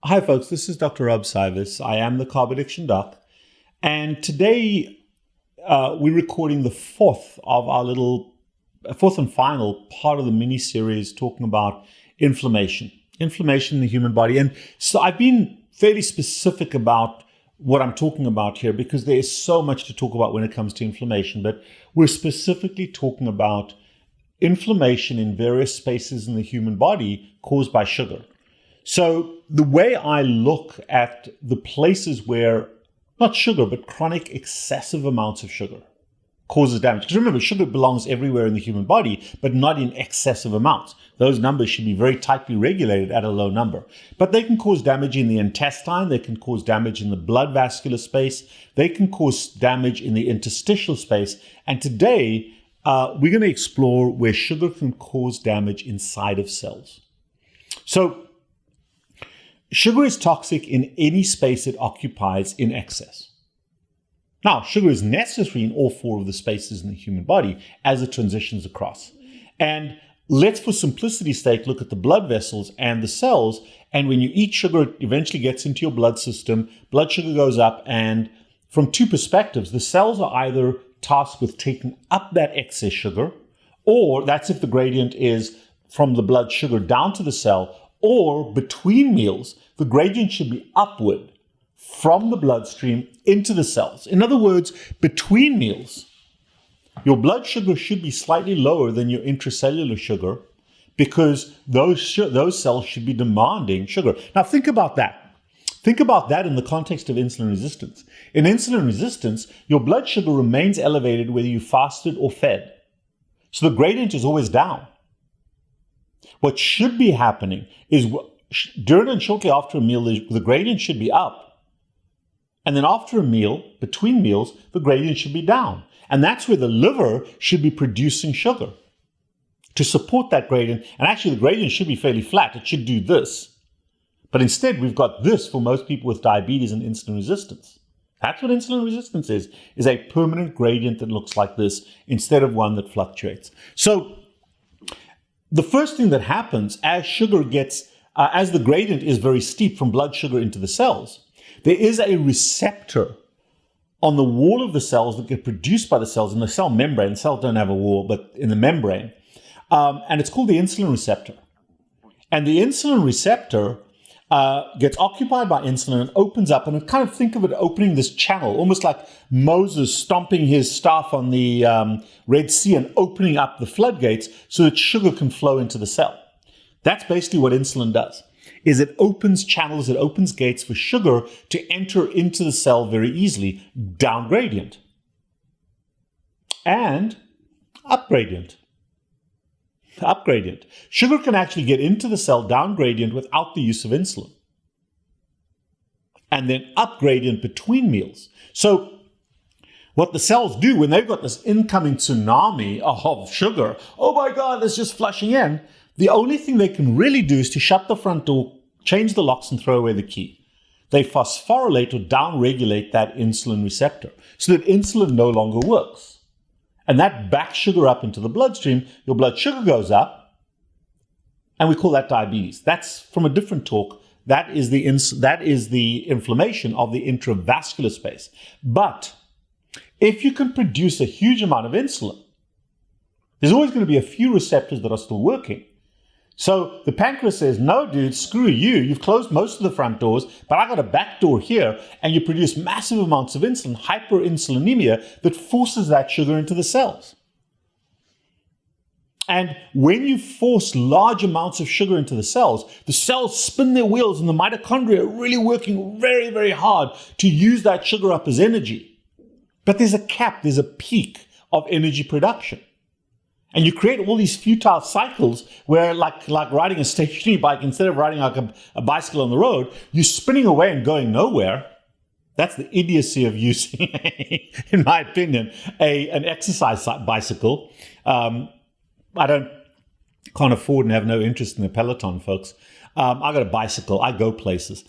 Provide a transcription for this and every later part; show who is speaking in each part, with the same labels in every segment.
Speaker 1: Hi folks, this is Dr. Rob Cywes. I am the CarbAddictionDoc, and today we're recording the fourth and final part of the mini-series talking about inflammation in the human body. And so I've been fairly specific about what I'm talking about here because there is so much to talk about when it comes to inflammation, but we're specifically talking about inflammation in various spaces in the human body caused by sugar. So the way I look at the places where, not sugar, but chronic excessive amounts of sugar causes damage. Because remember, sugar belongs everywhere in the human body, but not in excessive amounts. Those numbers should be very tightly regulated at a low number. But they can cause damage in the intestine, they can cause damage in the blood vascular space, they can cause damage in the interstitial space. And today, we're going to explore where sugar can cause damage inside of cells. So, sugar is toxic in any space it occupies in excess. Now, sugar is necessary in all four of the spaces in the human body as it transitions across. And let's, for simplicity's sake, look at the blood vessels and the cells. And when you eat sugar, it eventually gets into your blood system. Blood sugar goes up. And from two perspectives, the cells are either tasked with taking up that excess sugar, or that's if the gradient is from the blood sugar down to the cell, or between meals, the gradient should be upward from the bloodstream into the cells. In other words, between meals, your blood sugar should be slightly lower than your intracellular sugar because those cells should be demanding sugar. Now think about that. Think about that in the context of insulin resistance. In insulin resistance, your blood sugar remains elevated whether you fasted or fed. So the gradient is always down. What should be happening is during and shortly after a meal, the gradient should be up. And then after a meal, between meals, the gradient should be down. And that's where the liver should be producing sugar to support that gradient. And actually, the gradient should be fairly flat. It should do this. But instead, we've got this for most people with diabetes and insulin resistance. That's what insulin resistance is a permanent gradient that looks like this instead of one that fluctuates. So the first thing that happens as sugar gets, as the gradient is very steep from blood sugar into the cells, there is a receptor on the wall of the cells that get produced by the cells in the cell membrane. The cells don't have a wall, but in the membrane. And it's called the insulin receptor. And the insulin receptor gets occupied by insulin and opens up, and kind of think of it opening this channel, almost like Moses stomping his staff on the Red Sea and opening up the floodgates so that sugar can flow into the cell. That's basically what insulin does, is it opens channels, it opens gates for sugar to enter into the cell very easily, down gradient and up gradient. Up gradient. Sugar can actually get into the cell down gradient without the use of insulin. And then up gradient between meals. So what the cells do when they've got this incoming tsunami of sugar, oh my God, it's just flushing in, the only thing they can really do is to shut the front door, change the locks, and throw away the key. They phosphorylate or downregulate that insulin receptor so that insulin no longer works. And that backs sugar up into the bloodstream. Your blood sugar goes up, and we call that diabetes. That's from a different talk. That is the inflammation of the intravascular space. But if you can produce a huge amount of insulin, there's always going to be a few receptors that are still working. So the pancreas says, no, dude, screw you. You've closed most of the front doors, but I got a back door here, and you produce massive amounts of insulin, hyperinsulinemia, that forces that sugar into the cells. And when you force large amounts of sugar into the cells spin their wheels, and the mitochondria are really working very, very hard to use that sugar up as energy. But there's a cap, there's a peak of energy production. And you create all these futile cycles where, like riding a stationary bike, instead of riding like a bicycle on the road, you're spinning away and going nowhere. That's the idiocy of using, in my opinion, an exercise bicycle. I can't afford and have no interest in the Peloton, folks. I got a bicycle. I go places.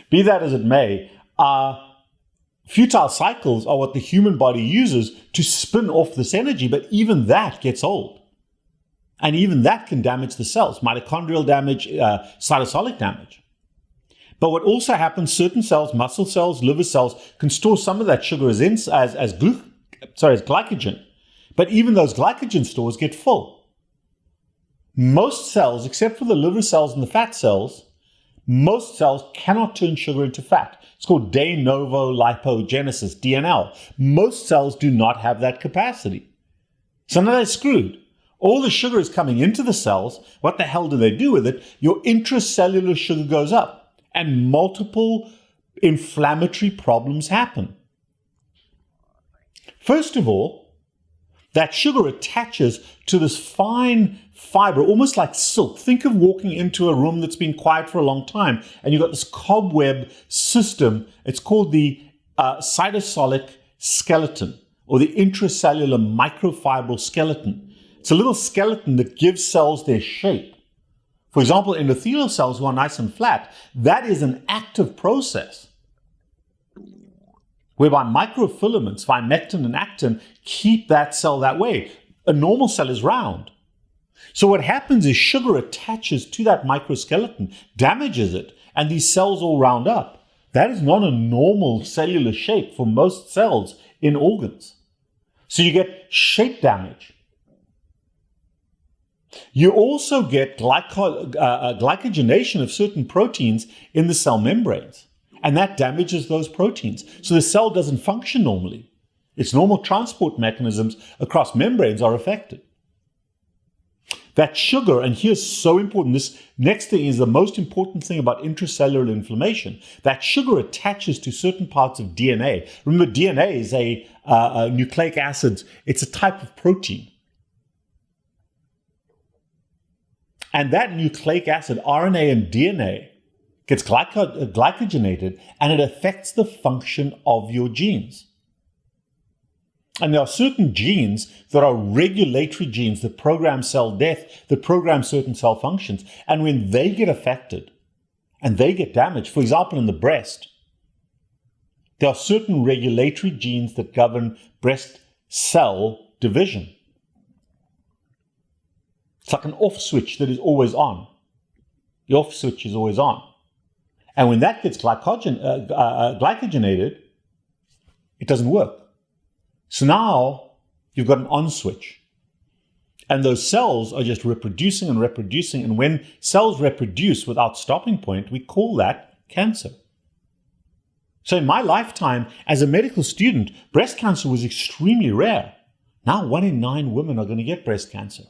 Speaker 1: Be that as it may, futile cycles are what the human body uses to spin off this energy, but even that gets old. And even that can damage the cells, mitochondrial damage, cytosolic damage. But what also happens, certain cells, muscle cells, liver cells, can store some of that sugar as glycogen. But even those glycogen stores get full. Most cells, except for the liver cells and the fat cells, most cells cannot turn sugar into fat. It's called de novo lipogenesis, DNL. Most cells do not have that capacity. So now they're screwed. All the sugar is coming into the cells. What the hell do they do with it? Your intracellular sugar goes up and multiple inflammatory problems happen. First of all, that sugar attaches to this fine fiber, almost like silk. Think of walking into a room that's been quiet for a long time, and you've got this cobweb system. It's called the cytosolic skeleton, or the intracellular microfibril skeleton. It's a little skeleton that gives cells their shape. For example, endothelial cells who are nice and flat, that is an active process whereby microfilaments, vimectin and actin, keep that cell that way. A normal cell is round. So what happens is sugar attaches to that microskeleton, damages it, and these cells all round up. That is not a normal cellular shape for most cells in organs. So you get shape damage. You also get glycogenation of certain proteins in the cell membranes. And that damages those proteins. So the cell doesn't function normally. Its normal transport mechanisms across membranes are affected. That sugar, and here's so important, this next thing is the most important thing about intracellular inflammation. That sugar attaches to certain parts of DNA. Remember, DNA is a nucleic acid. It's a type of protein. And that nucleic acid, RNA and DNA, gets glycogenated, and it affects the function of your genes. And there are certain genes that are regulatory genes that program cell death, that program certain cell functions. And when they get affected and they get damaged, for example, in the breast, there are certain regulatory genes that govern breast cell division. It's like an off switch that is always on. The off switch is always on. And when that gets glycogenated, it doesn't work. So now you've got an on switch. And those cells are just reproducing and reproducing. And when cells reproduce without stopping point, we call that cancer. So in my lifetime as a medical student, breast cancer was extremely rare. Now 1 in 9 women are going to get breast cancer.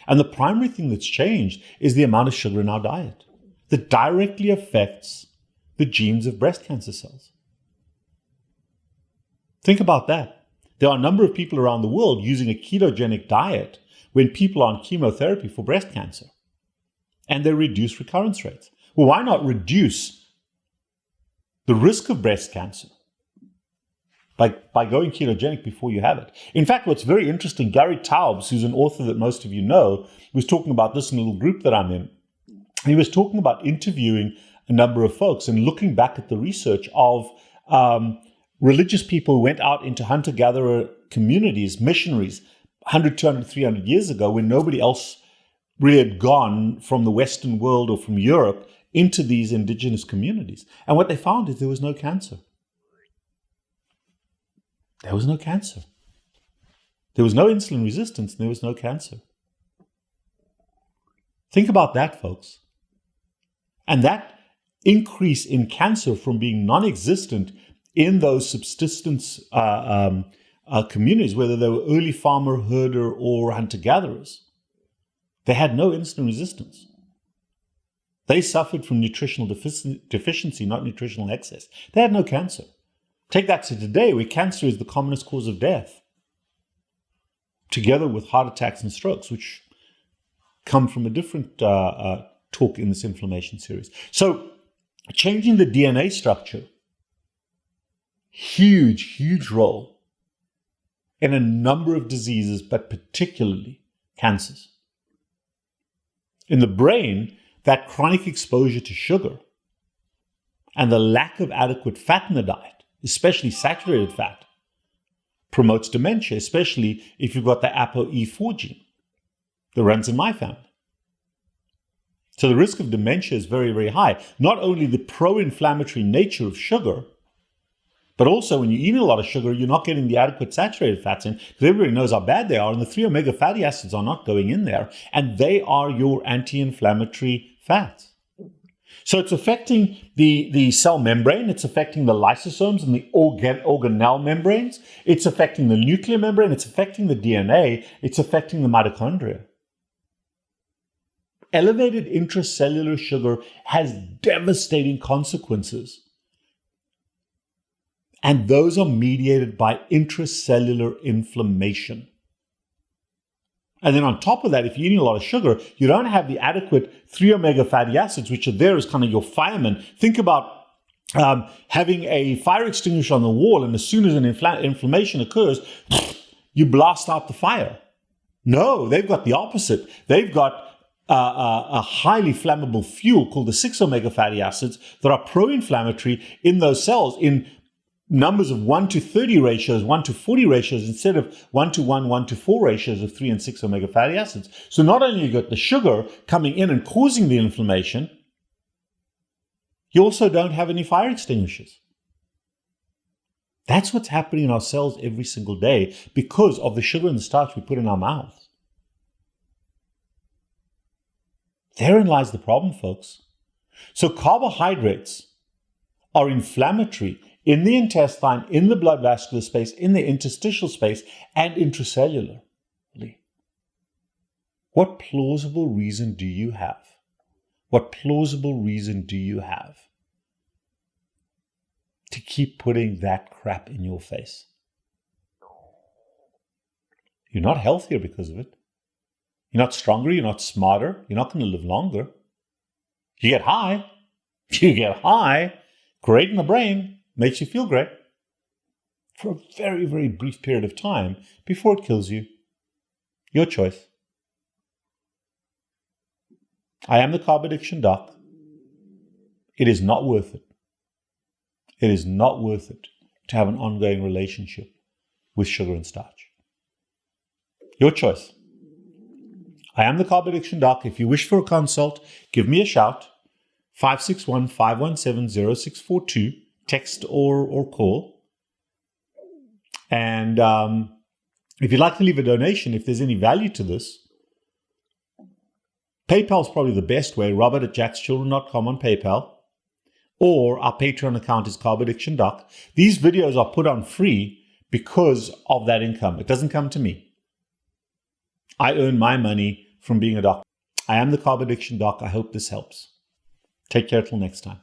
Speaker 1: And the primary thing that's changed is the amount of sugar in our diet that directly affects the genes of breast cancer cells. Think about that. There are a number of people around the world using a ketogenic diet when people are on chemotherapy for breast cancer, and they reduce recurrence rates. Well, why not reduce the risk of breast cancer by going ketogenic before you have it? In fact, what's very interesting, Gary Taubes, who's an author that most of you know, was talking about this in a little group that I'm in. He was talking about interviewing a number of folks and looking back at the research of religious people who went out into hunter-gatherer communities, missionaries, 100, 200, 300 years ago, when nobody else really had gone from the Western world or from Europe into these indigenous communities. And what they found is there was no cancer. There was no cancer. There was no insulin resistance, and there was no cancer. Think about that, folks. And that increase in cancer from being non-existent in those subsistence communities, whether they were early farmer, herder, or hunter-gatherers, they had no insulin resistance. They suffered from nutritional deficiency, not nutritional excess. They had no cancer. Take that to today, where cancer is the commonest cause of death, together with heart attacks and strokes, which come from a different talk in this inflammation series. So changing the DNA structure, huge role in a number of diseases, but particularly cancers. In the brain, that chronic exposure to sugar and the lack of adequate fat in the diet, especially saturated fat, promotes dementia, especially if you've got the ApoE4 gene. that runs in my family. So the risk of dementia is very, very high. Not only the pro-inflammatory nature of sugar, but also when you're eating a lot of sugar, you're not getting the adequate saturated fats in, because everybody knows how bad they are, and the 3 omega fatty acids are not going in there, and they are your anti-inflammatory fats. So it's affecting the cell membrane, it's affecting the lysosomes and the organelle membranes, it's affecting the nuclear membrane, it's affecting the DNA, it's affecting the mitochondria. Elevated intracellular sugar has devastating consequences. And those are mediated by intracellular inflammation. And then on top of that, if you're eating a lot of sugar, you don't have the adequate 3 omega fatty acids, which are there as kind of your firemen. Think about having a fire extinguisher on the wall, and as soon as an inflammation occurs, you blast out the fire. No, they've got the opposite. They've got a highly flammable fuel called the 6 omega fatty acids that are pro-inflammatory in those cells in numbers of 1:30 ratios, 1:40 ratios, instead of 1:1, 1:4 ratios of 3 and 6 omega fatty acids. So not only you got the sugar coming in and causing the inflammation, you also don't have any fire extinguishers. That's what's happening in our cells every single day because of the sugar and the starch we put in our mouths. Therein lies the problem, folks. So carbohydrates are inflammatory in the intestine, in the blood vascular space, in the interstitial space, and intracellularly. What plausible reason do you have? What plausible reason do you have to keep putting that crap in your face? You're not healthier because of it. You're not stronger, you're not smarter, you're not going to live longer. You get high. You get high. Great in the brain. Makes you feel great for a very, very brief period of time before it kills you. Your choice. I am the Carb Addiction Doc. It is not worth it. It is not worth it to have an ongoing relationship with sugar and starch. Your choice. I am the Carb Addiction Doc. If you wish for a consult, give me a shout. 561-517-0642. Text or call. And if you'd like to leave a donation, if there's any value to this, PayPal is probably the best way, robert@jackschildren.com on PayPal, or our Patreon account is CarbAddictionDoc. These videos are put on free because of that income. It doesn't come to me. I earn my money from being a doctor. I am the Carb Addiction Doc. I hope this helps. Take care till next time.